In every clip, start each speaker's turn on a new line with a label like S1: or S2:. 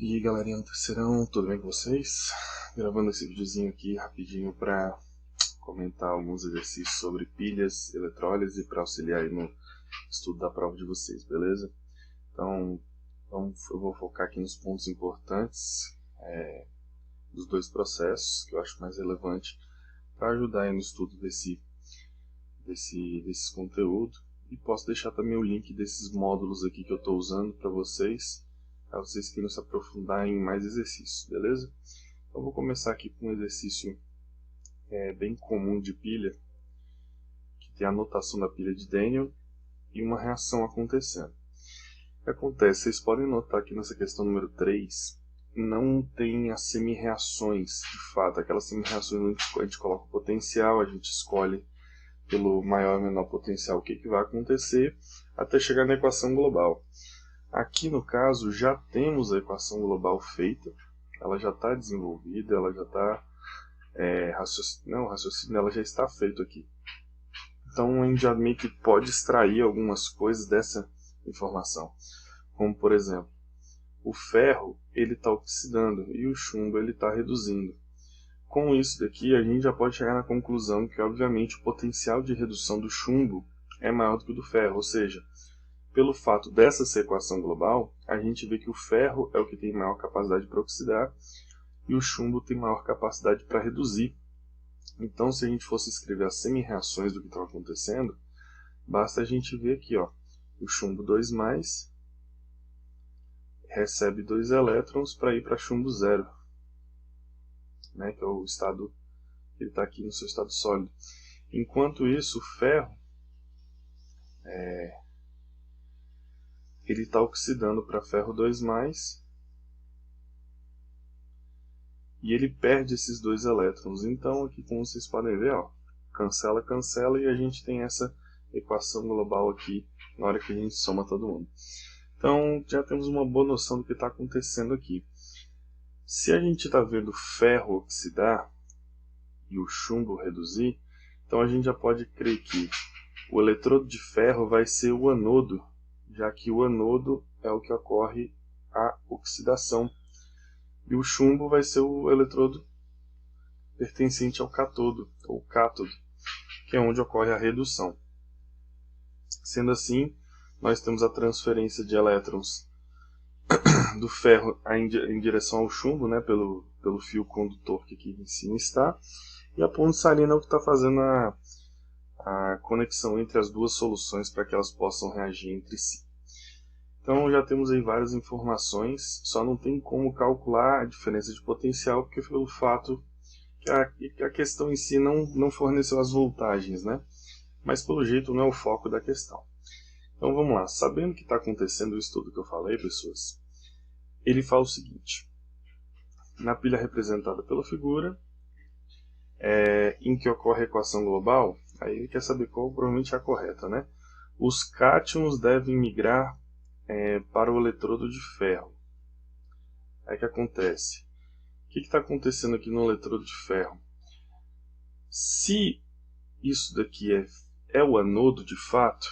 S1: E aí galerinha do terceirão, tudo bem com vocês? Gravando esse videozinho aqui rapidinho para comentar alguns exercícios sobre pilhas, eletrólise para auxiliar aí no estudo da prova de vocês, beleza? Então eu vou focar aqui nos pontos importantes dos dois processos que eu acho mais relevante para ajudar aí no estudo desses conteúdos, e posso deixar também o link desses módulos aqui que eu estou usando para vocês, caso vocês queiram se aprofundar em mais exercícios, beleza? Então vou começar aqui com um exercício bem comum de pilha, que tem a anotação da pilha de Daniell e uma reação acontecendo. O que acontece? Vocês podem notar que nessa questão número 3 não tem as semi-reações, de fato. Aquelas semi-reações onde a gente coloca o potencial, a gente escolhe pelo maior ou menor potencial o que vai acontecer, até chegar na equação global. Aqui no caso já temos a equação global feita, ela já está desenvolvida, ela já está o raciocínio ela já está feito aqui. Então a gente já meio que pode extrair algumas coisas dessa informação, como por exemplo, o ferro ele está oxidando e o chumbo ele está reduzindo. Com isso daqui a gente já pode chegar na conclusão que obviamente o potencial de redução do chumbo é maior do que o do ferro, ou seja, pelo fato dessa ser equação global, a gente vê que o ferro é o que tem maior capacidade para oxidar e o chumbo tem maior capacidade para reduzir. Então, se a gente fosse escrever as semi-reações do que está acontecendo, basta a gente ver aqui, ó, o chumbo 2+, recebe 2 elétrons para ir para chumbo 0, né, que é o estado que ele está aqui no seu estado sólido. Enquanto isso, o ferro ele está oxidando para ferro 2+, e ele perde esses 2 elétrons. Então aqui, como vocês podem ver, ó, cancela, cancela, e a gente tem essa equação global aqui na hora que a gente soma todo mundo. Então já temos uma boa noção do que está acontecendo aqui. Se a gente está vendo o ferro oxidar e o chumbo reduzir, então a gente já pode crer que o eletrodo de ferro vai ser o anodo, já que o anodo é o que ocorre a oxidação. E o chumbo vai ser o eletrodo pertencente ao cátodo, ou cátodo, que é onde ocorre a redução. Sendo assim, nós temos a transferência de elétrons do ferro em direção ao chumbo, né, pelo fio condutor que aqui em cima está, e a ponte salina é o que está fazendo a conexão entre as duas soluções para que elas possam reagir entre si. Então já temos aí várias informações, só não tem como calcular a diferença de potencial, porque pelo fato que a questão em si não forneceu as voltagens, né? Mas pelo jeito não é o foco da questão. Então vamos lá, sabendo que está acontecendo o estudo que eu falei, pessoas, ele fala o seguinte: na pilha representada pela figura, em que ocorre a equação global, aí ele quer saber qual provavelmente é a correta, né? Os cátions devem migrar para o eletrodo de ferro. Aí o que acontece? O que está acontecendo aqui no eletrodo de ferro? Se isso daqui é o anodo de fato,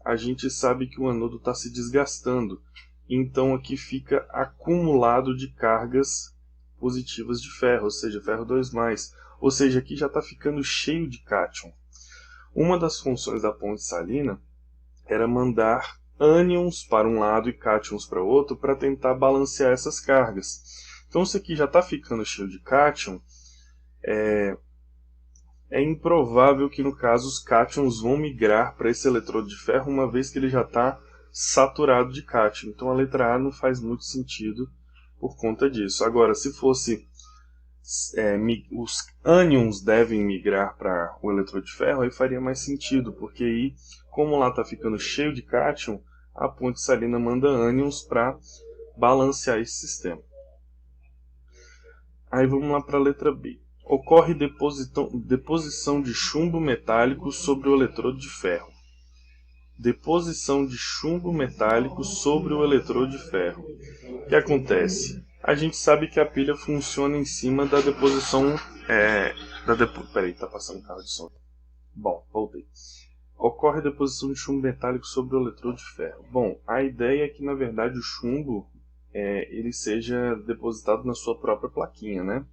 S1: a gente sabe que o anodo está se desgastando. Então aqui fica acumulado de cargas positivas de ferro, ou seja, ferro 2+. Ou seja, aqui já está ficando cheio de cátion. Uma das funções da ponte salina era mandar ânions para um lado e cátions para o outro para tentar balancear essas cargas. Então, se aqui já está ficando cheio de cátion, é improvável que no caso os cátions vão migrar para esse eletrodo de ferro, uma vez que ele já está saturado de cátion. Então a letra A não faz muito sentido por conta disso. Agora, se fosse os ânions devem migrar para o eletrodo de ferro, aí faria mais sentido, porque aí, como lá está ficando cheio de cátion, a ponte salina manda ânions para balancear esse sistema. Aí vamos lá para a letra B. Ocorre deposição de chumbo metálico sobre o eletrodo de ferro. Deposição de chumbo metálico sobre o eletrodo de ferro. O que acontece? A gente sabe que a pilha funciona em cima da deposição... Peraí, tá passando um carro de som. Bom, voltei. Ocorre deposição de chumbo metálico sobre o eletrodo de ferro. Bom, a ideia é que, na verdade, o chumbo ele seja depositado na sua própria plaquinha, né?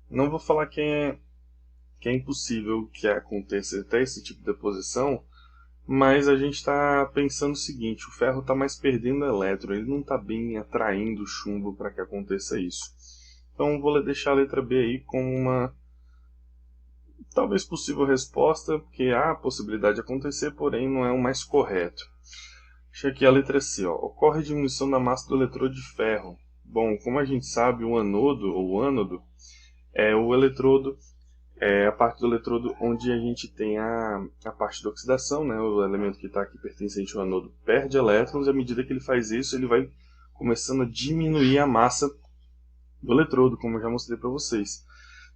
S1: Não vou falar que é impossível que aconteça até esse tipo de deposição, mas a gente está pensando o seguinte: o ferro está mais perdendo elétron, ele não está bem atraindo o chumbo para que aconteça isso. Então vou deixar a letra B aí como uma talvez possível resposta, porque há a possibilidade de acontecer, porém não é o mais correto. Deixa aqui a letra C. Ocorre diminuição da massa do eletrodo de ferro. Bom, como a gente sabe, o anodo ou ânodo é o eletrodo, a parte do eletrodo onde a gente tem a parte da oxidação, né? O elemento que está aqui pertencente ao anodo perde elétrons, e à medida que ele faz isso, ele vai começando a diminuir a massa do eletrodo, como eu já mostrei para vocês.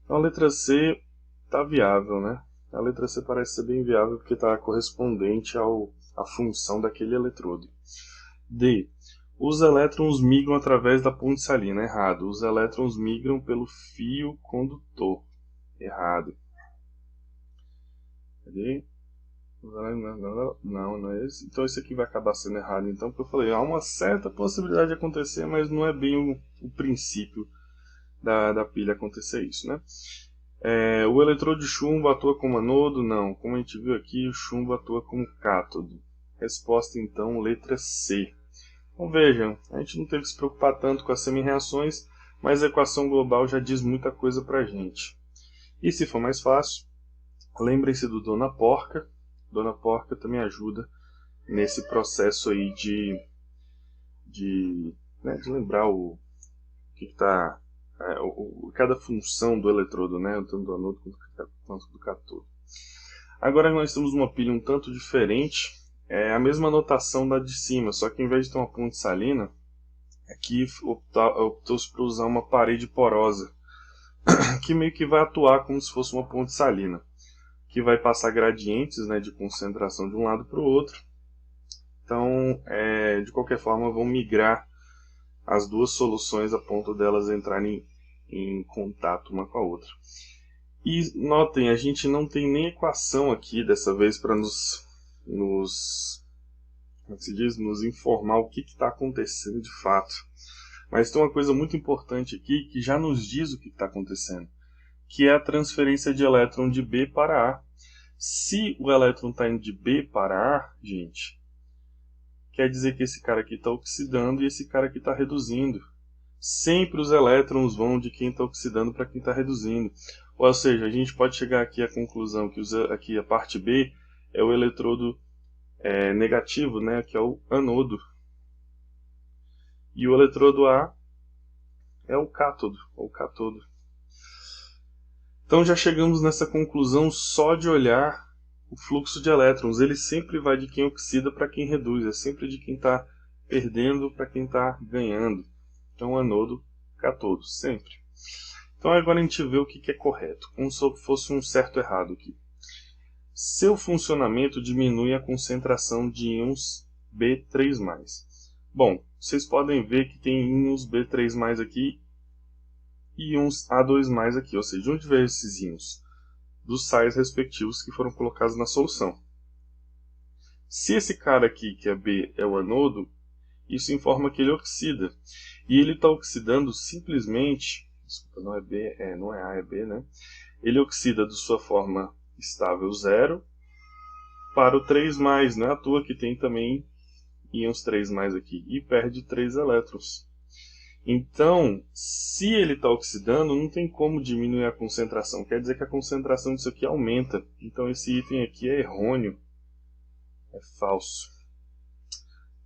S1: Então a letra C está viável, né? A letra C parece ser bem viável porque está correspondente à função daquele eletrodo. D. Os elétrons migram através da ponte salina. Errado. Os elétrons migram pelo fio condutor. Errado. Cadê? Não é esse. Então esse aqui vai acabar sendo errado. Então, porque eu falei, há uma certa possibilidade de acontecer, mas não é bem o princípio da pilha acontecer isso, né? O eletrodo de chumbo atua como anodo? Não. Como a gente viu aqui, o chumbo atua como cátodo. Resposta, então, letra C. Então vejam, a gente não teve que se preocupar tanto com as semi-reações, mas a equação global já diz muita coisa pra gente. E se for mais fácil, lembrem-se do Dona Porca. Dona Porca também ajuda nesse processo aí de lembrar o que está... cada função do eletrodo, né? Tanto do anodo quanto do cátodo. Agora nós temos uma pilha um tanto diferente. É a mesma notação da de cima, só que em vez de ter uma ponte salina, aqui optou-se por usar uma parede porosa, que meio que vai atuar como se fosse uma ponte salina, que vai passar gradientes, né, de concentração de um lado para o outro. Então, de qualquer forma, vão migrar as duas soluções a ponto delas entrarem em contato uma com a outra. E notem, a gente não tem nem equação aqui dessa vez para nos informar o que está acontecendo de fato. Mas tem uma coisa muito importante aqui que já nos diz o que está acontecendo, que é a transferência de elétron de B para A. Se o elétron está indo de B para A, gente, quer dizer que esse cara aqui está oxidando e esse cara aqui está reduzindo. Sempre os elétrons vão de quem está oxidando para quem está reduzindo. Ou seja, a gente pode chegar aqui à conclusão que aqui a parte B é o eletrodo negativo, né, que é o anodo. E o eletrodo A é o cátodo, ou cátodo. Então já chegamos nessa conclusão só de olhar o fluxo de elétrons. Ele sempre vai de quem oxida para quem reduz, é sempre de quem está perdendo para quem está ganhando. Então anodo, cátodo, sempre. Então agora a gente vê o que é correto, como se fosse um certo e errado aqui. Seu funcionamento diminui a concentração de íons B3+. Bom, vocês podem ver que tem íons B3+ aqui e íons A2+ aqui, ou seja, de onde veio esses íons? Dos sais respectivos que foram colocados na solução. Se esse cara aqui, que é B, é o anodo, isso informa que ele oxida. E ele está oxidando simplesmente... Desculpa, não é B, não é A, é B, né? Ele oxida de sua forma estável 0 para o 3+, não é à toa que tem também íons 3+ aqui, e perde 3 elétrons. Então, se ele está oxidando, não tem como diminuir a concentração, quer dizer que a concentração disso aqui aumenta. Então esse item aqui é errôneo, é falso.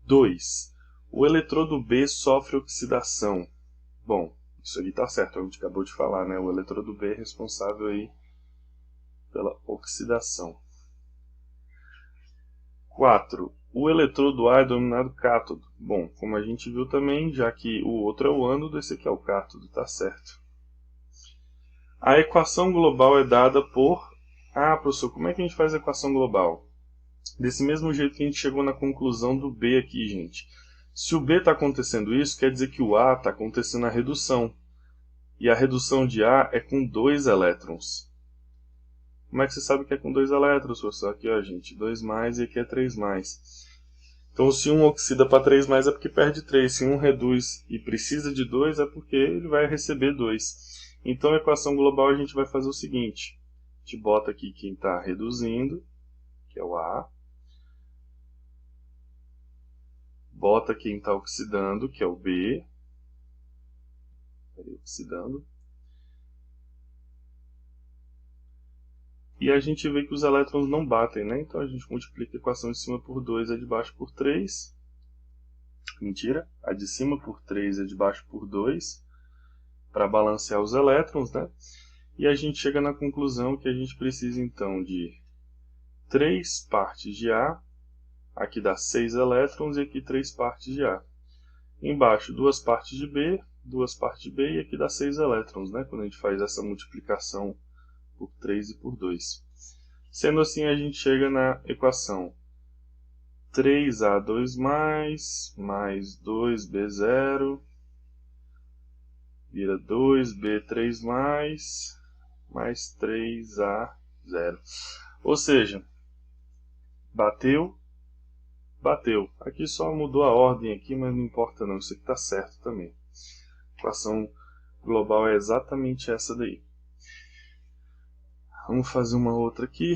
S1: 2. O eletrodo B sofre oxidação. Bom, isso aqui está certo, a gente acabou de falar, né? O eletrodo B é responsável aí pela oxidação. 4. O eletrodo A é denominado cátodo. Bom, como a gente viu também, já que o outro é o ânodo, esse aqui é o cátodo, tá certo. A equação global é dada por... Ah, professor, como é que a gente faz a equação global? Desse mesmo jeito que a gente chegou na conclusão do B aqui, gente. Se o B está acontecendo isso, quer dizer que o A está acontecendo a redução. E a redução de A é com 2 elétrons. Como é que você sabe que é com 2 elétrons, professor? Aqui, ó, gente, 2+, e aqui é 3+. Então, se um oxida para 3 mais é porque perde 3. Se um reduz e precisa de 2 é porque ele vai receber 2. Então, a equação global a gente vai fazer o seguinte. A gente bota aqui quem está reduzindo, que é o A. Bota quem está oxidando, que é o B. Oxidando. E a gente vê que os elétrons não batem, né? Então a gente multiplica a equação de cima por 2, a de baixo por 3. Mentira, a de cima por 3 e a de baixo por 2. Para balancear os elétrons, né? E a gente chega na conclusão que a gente precisa então de 3 partes de A. Aqui dá 6 elétrons e aqui 3 partes de A. Embaixo 2 partes de B, 2 partes de B e aqui dá 6 elétrons, né? Quando a gente faz essa multiplicação por 3 e por 2. Sendo assim, a gente chega na equação 3A2+, mais 2B0, vira 2B3+, mais 3A0. Ou seja, bateu, bateu. Aqui só mudou a ordem aqui, mas não importa não, isso aqui está certo também. A equação global é exatamente essa daí. Vamos fazer uma outra aqui.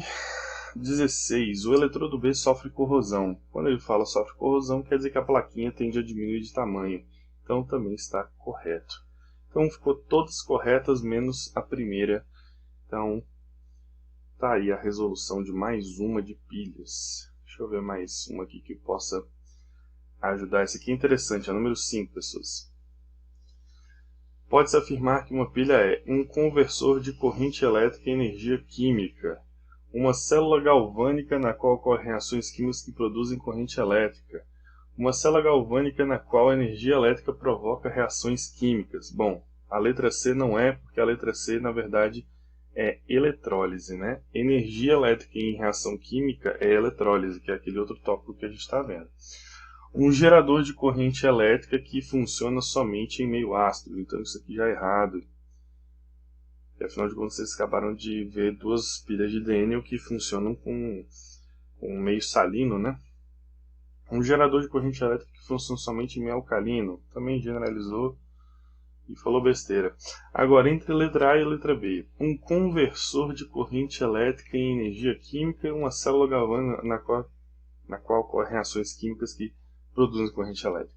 S1: 16. O eletrodo B sofre corrosão. Quando ele fala sofre corrosão, quer dizer que a plaquinha tende a diminuir de tamanho. Então também está correto. Então ficou todas corretas, menos a primeira. Então tá aí a resolução de mais uma de pilhas. Deixa eu ver mais uma aqui que possa ajudar. Essa aqui é interessante, é a número 5, pessoas. Pode-se afirmar que uma pilha é um conversor de corrente elétrica em energia química, uma célula galvânica na qual ocorrem reações químicas que produzem corrente elétrica, uma célula galvânica na qual a energia elétrica provoca reações químicas. Bom, a letra C não é, porque a letra C, na verdade, é eletrólise, né? Energia elétrica em reação química é eletrólise, que é aquele outro tópico que a gente está vendo. Um gerador de corrente elétrica que funciona somente em meio ácido. Então isso aqui já é errado. E, afinal de contas, vocês acabaram de ver duas pilhas de Daniell que funcionam com meio salino, né? Um gerador de corrente elétrica que funciona somente em meio alcalino. Também generalizou e falou besteira. Agora, entre a letra A e a letra B. Um conversor de corrente elétrica em energia química e uma célula galvânica na qual ocorrem reações químicas que produzem corrente elétrica.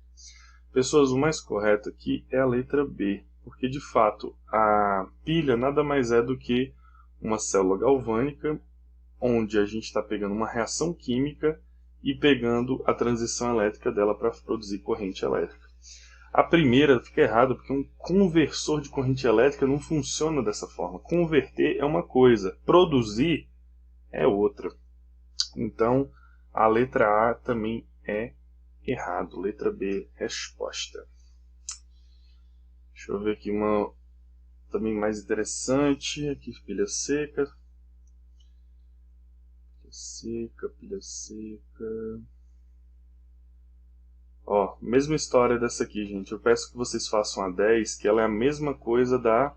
S1: Pessoas, o mais correto aqui é a letra B, porque de fato a pilha nada mais é do que uma célula galvânica, onde a gente está pegando uma reação química e pegando a transição elétrica dela para produzir corrente elétrica. A primeira fica errada, porque um conversor de corrente elétrica não funciona dessa forma. Converter é uma coisa, produzir é outra. Então, a letra A também é errado. Letra B, resposta. Deixa eu ver aqui uma também mais interessante. Aqui, pilha seca. Pilha seca, pilha seca. Ó, mesma história dessa aqui, gente. Eu peço que vocês façam a 10, que ela é a mesma coisa da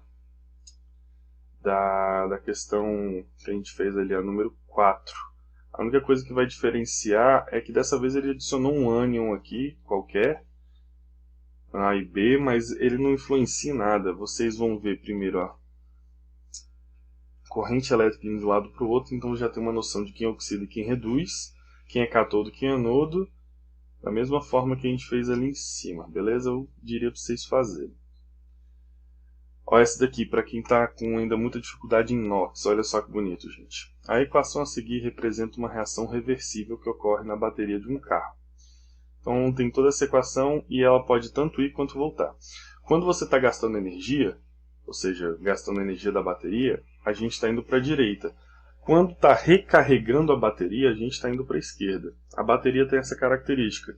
S1: questão que a gente fez ali, a número 4. A única coisa que vai diferenciar é que dessa vez ele adicionou um ânion aqui, qualquer, A e B, mas ele não influencia em nada. Vocês vão ver primeiro a corrente elétrica indo de um lado para o outro, então já tem uma noção de quem oxida e quem reduz, quem é cátodo e quem é anodo, da mesma forma que a gente fez ali em cima, beleza? Eu diria para vocês fazerem. Olha essa daqui, para quem está com ainda muita dificuldade em inox, olha só que bonito, gente. A equação a seguir representa uma reação reversível que ocorre na bateria de um carro. Então tem toda essa equação e ela pode tanto ir quanto voltar. Quando você está gastando energia, ou seja, gastando energia da bateria, a gente está indo para a direita. Quando está recarregando a bateria, a gente está indo para a esquerda. A bateria tem essa característica.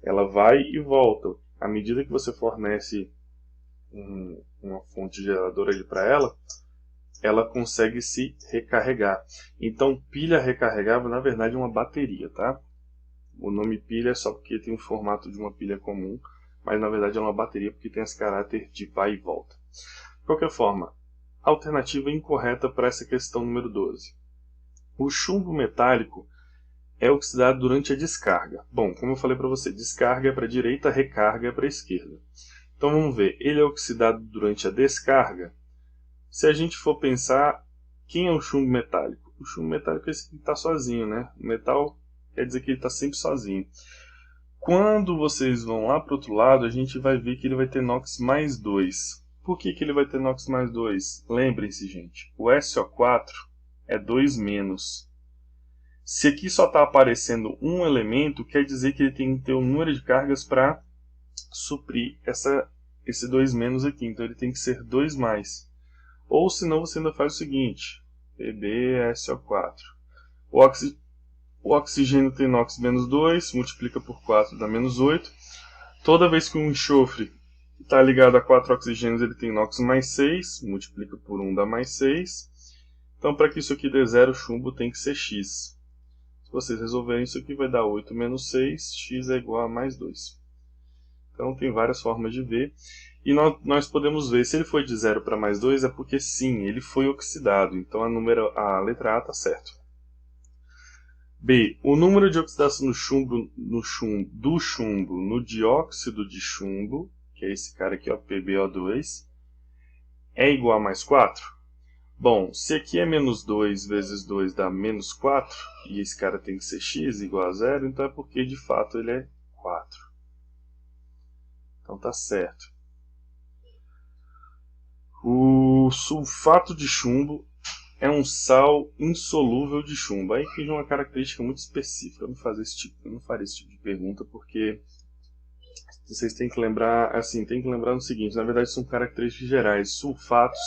S1: Ela vai e volta. À medida que você fornece uma fonte geradora para ela, ela consegue se recarregar. Então, pilha recarregável, na verdade, é uma bateria, tá? O nome pilha é só porque tem o formato de uma pilha comum, mas na verdade é uma bateria porque tem esse caráter de vai e volta. De qualquer forma, alternativa incorreta para essa questão número 12. O chumbo metálico é oxidado durante a descarga. Bom, como eu falei para você, descarga é para a direita, recarga é para a esquerda. Então vamos ver, ele é oxidado durante a descarga. Se a gente for pensar, quem é o chumbo metálico? O chumbo metálico é esse que está sozinho, né? O metal quer dizer que ele está sempre sozinho. Quando vocês vão lá para o outro lado, a gente vai ver que ele vai ter NOx mais 2. Por que ele vai ter NOx mais 2? Lembrem-se, gente, o SO4 é 2-. Se aqui só está aparecendo um elemento, quer dizer que ele tem que ter um número de cargas para suprir esse 2- aqui. Então ele tem que ser 2+. Ou senão você ainda faz o seguinte, PbSO4. O oxigênio tem NOx menos 2, multiplica por 4 dá menos 8. Toda vez que um enxofre está ligado a 4 oxigênios, ele tem NOx mais 6, multiplica por 1 dá mais 6. Então para que isso aqui dê zero, o chumbo tem que ser X. Se vocês resolverem isso aqui, vai dar 8 menos 6, X é igual a mais 2. Então tem várias formas de ver. E nós podemos ver, se ele foi de 0 para mais 2, é porque sim, ele foi oxidado. Então a letra A está certo. B. O número de oxidação do chumbo no dióxido de chumbo, que é esse cara aqui, ó, PbO2, é igual a mais 4? Bom, se aqui é menos 2 vezes 2 dá menos 4, e esse cara tem que ser x igual a 0, então é porque de fato ele é 4. Então tá certo. O sulfato de chumbo é um sal insolúvel de chumbo. Aí tem uma característica muito específica. Eu não faria esse tipo de pergunta porque vocês têm que lembrar, assim, tem que lembrar no seguinte, na verdade são características gerais. Sulfatos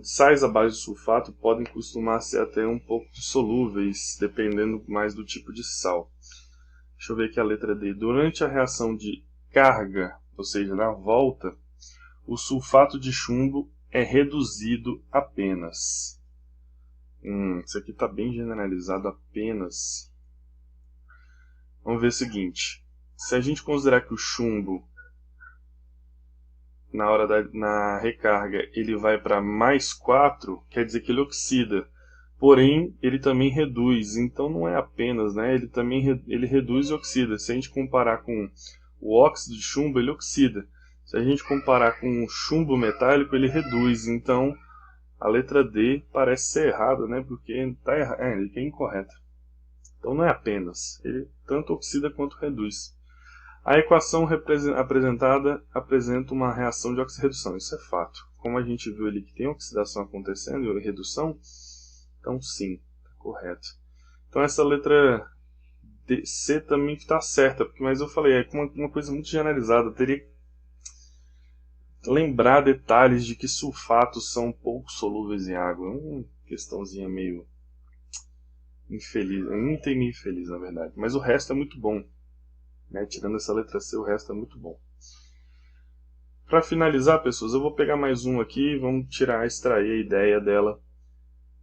S1: sais à base de sulfato podem costumar ser até um pouco solúveis, dependendo mais do tipo de sal. Deixa eu ver aqui a letra D. Durante a reação de carga, ou seja, na volta, o sulfato de chumbo é reduzido apenas. Isso aqui está bem generalizado, apenas. Vamos ver o seguinte. Se a gente considerar que o chumbo, na recarga, ele vai para mais 4, quer dizer que ele oxida. Porém, ele também reduz. Então não é apenas, né? Ele também ele reduz e oxida. Se a gente comparar com o óxido de chumbo, ele oxida. Se a gente comparar com o chumbo metálico, ele reduz. Então, a letra D parece ser errada, né? Porque ele é incorreta. Então, não é apenas. Ele tanto oxida quanto reduz. A equação apresentada apresenta uma reação de oxirredução. Isso é fato. Como a gente viu ali que tem oxidação acontecendo e redução, então sim, está correto. Então, essa letra C também está certa. Mas eu falei, é uma coisa muito generalizada. Eu teria que lembrar detalhes de que sulfatos são pouco solúveis em água. Uma questãozinha meio infeliz, meio infeliz na verdade, mas o resto é muito bom, né? Tirando essa letra C, o resto é muito bom. Para finalizar, pessoas, eu vou pegar mais um aqui e vamos extrair a ideia dela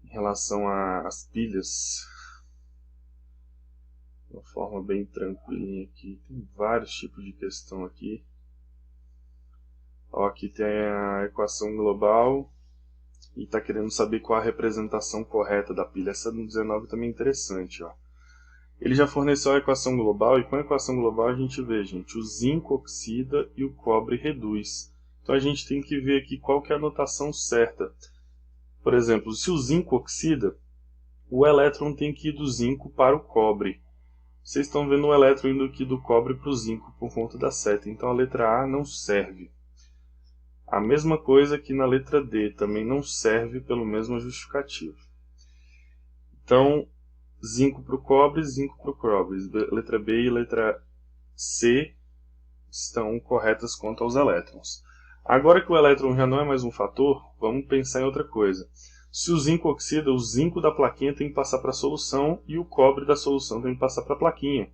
S1: em relação às pilhas de uma forma bem tranquilinha aqui. Tem vários tipos de questão aqui. Ó, aqui tem a equação global e está querendo saber qual a representação correta da pilha. Essa no 19 também é interessante. Ó. Ele já forneceu a equação global e com a equação global a gente vê, gente, o zinco oxida e o cobre reduz. Então a gente tem que ver aqui qual que é a notação certa. Por exemplo, se o zinco oxida, o elétron tem que ir do zinco para o cobre. Vocês estão vendo o elétron indo aqui do cobre para o zinco por conta da seta. Então a letra A não serve. A mesma coisa que na letra D, também não serve pelo mesmo justificativo. Então, zinco para o cobre, zinco para o cobre. Letra B e letra C estão corretas quanto aos elétrons. Agora que o elétron já não é mais um fator, vamos pensar em outra coisa. Se o zinco oxida, o zinco da plaquinha tem que passar para a solução e o cobre da solução tem que passar para a plaquinha,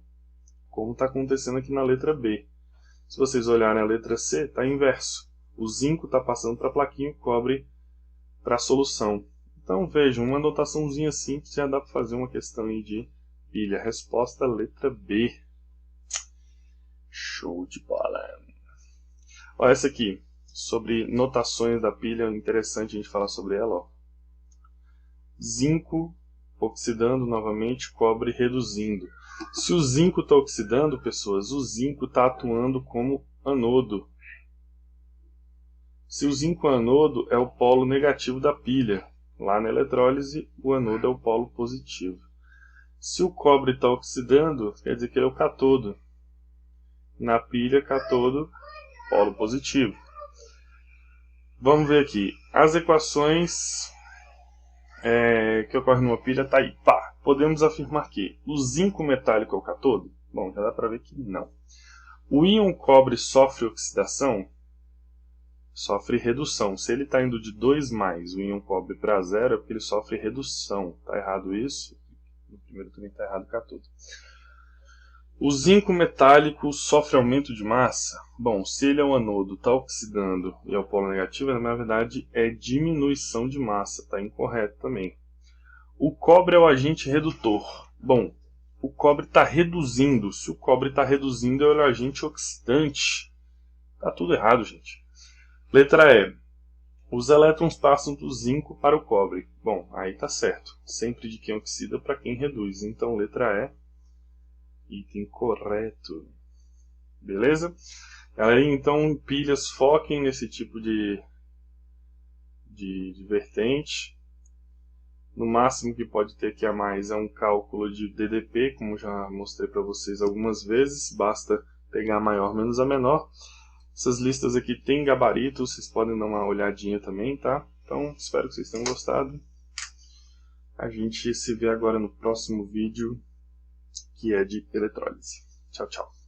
S1: como está acontecendo aqui na letra B. Se vocês olharem a letra C, está inverso. O zinco está passando para a plaquinha e o cobre para a solução. Então vejam, uma anotaçãozinha simples já dá para fazer uma questão aí de pilha. Resposta letra B. Show de bola. Olha essa aqui, sobre notações da pilha, interessante a gente falar sobre ela. Ó. Zinco oxidando novamente, cobre reduzindo. Se o zinco está oxidando, pessoas, o zinco está atuando como anodo. Se o zinco é anodo, é o polo negativo da pilha. Lá na eletrólise, o anodo é o polo positivo. Se o cobre está oxidando, quer dizer que ele é o catodo. Na pilha, catodo, polo positivo. Vamos ver aqui. As equações que ocorrem numa pilha está aí. Pá, podemos afirmar que o zinco metálico é o catodo? Bom, já dá para ver que não. O íon cobre sofre oxidação? Sofre redução. Se ele está indo de 2 mais o íon cobre para 0, é porque ele sofre redução. Está errado isso? No primeiro também está errado o catodo. O zinco metálico sofre aumento de massa? Bom, se ele é um anodo, está oxidando e é o polo negativo, na verdade é diminuição de massa. Está incorreto também. O cobre é o agente redutor. Bom, o cobre está reduzindo. Se o cobre está reduzindo, ele é o agente oxidante. Está tudo errado, gente. Letra E. Os elétrons passam do zinco para o cobre. Bom, aí está certo. Sempre de quem oxida para quem reduz. Então, letra E, item correto. Beleza? Galerinha, então, pilhas, foquem nesse tipo de vertente. No máximo que pode ter aqui a mais é um cálculo de DDP, como já mostrei para vocês algumas vezes. Basta pegar a maior menos a menor. Essas listas aqui têm gabarito, vocês podem dar uma olhadinha também, tá? Então, espero que vocês tenham gostado. A gente se vê agora no próximo vídeo, que é de eletrólise. Tchau, tchau.